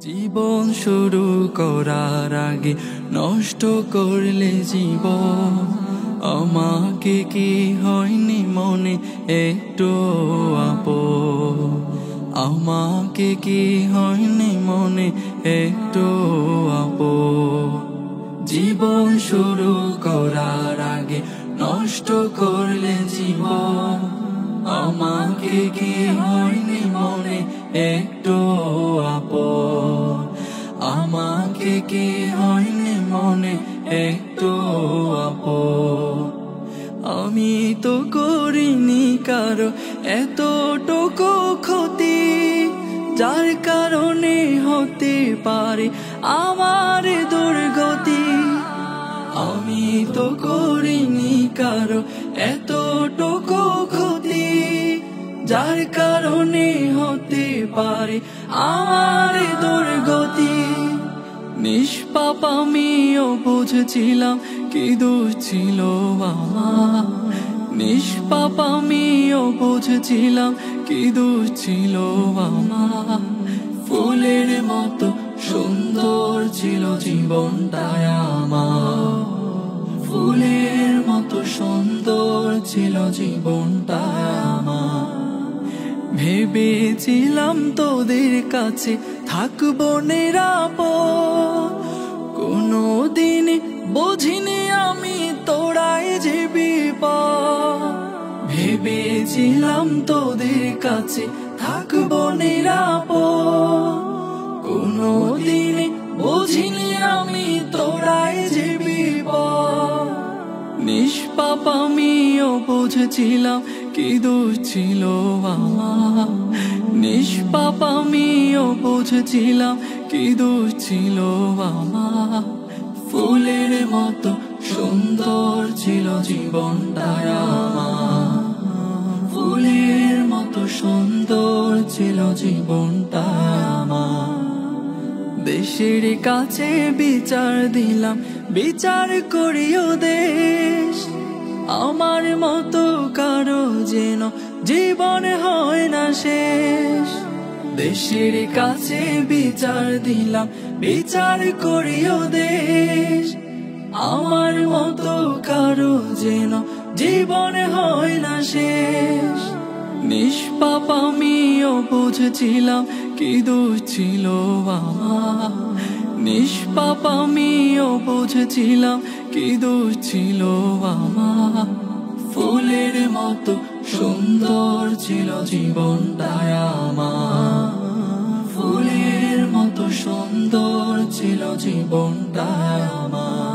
জীবন শুরু করার আগে নষ্ট করলে জীবন, আমাকে কি হয়নি মনে একটু আপন, আমাকে কি হয়নি মনে একটু আপন। জীবন শুরু করার আগে নষ্ট করলে জীবন, আমাকে কি হয়নি মনে একটু আপন, আমাকে কি হয়নি মনে একটু আপন। আমি তো করিনি কারো এতটুকু ক্ষতি, যার কারণে হতে পারে আমার দুর্গতি। আমি তো করিনি কারো এতটুকু ক্ষতি, যার কারণে হতে পারে আমার দুর্গতি। নিষ্পাপ আমিও বুঝছিলাম কি দোষ ছিল আমার, নিষ্পাপ আমিও বুঝছিলাম কি দোষ ছিল আমার। ফুলের মতো সুন্দর ছিল জীবনটা আমার, ফুলের মতো সুন্দর ছিল জীবনটা আমার। ভেবেছিলাম তোদের কাছে থাকবো নিরাপদ, কোনোদিন বুঝিনি আমি তোরাই যে বিপদ। ভেবেছিলাম তোদের কাছে থাকবো নিরাপদ, কোনোদিন বুঝিনি আমি তোরাই যে বিপদ। নিষ্পাপ আমিও বুঝছিলাম কি দোষ ছিল আমার, নিষ্পাপ আমিও বুঝছিলাম কি দোষ ছিল আমার। ফুলের মতো সুন্দর ছিল জীবনটা আমার, ফুলের মতো সুন্দর ছিল জীবনটা আমার। দেশের কাছে বিচার দিলাম, বিচার করিও দেশ, আমার মতো কারো যেন জীবন হয় না শেষ। দেশের কাছে বিচার দিলাম, বিচার করিও দেশ, আমার মতো কারো যেন জীবন হয় না শেষ। নিষ্পাপ আমিও বুঝছিলাম কি দোষ ছিল আমার, নিষ্পাপ আমিও বুঝছিলাম কি দোষ ছিল আমার। ফুলের মতো সুন্দর ছিল জীবনটা আমার, ফুলের মতো সুন্দর ছিল জীবনটা আমার।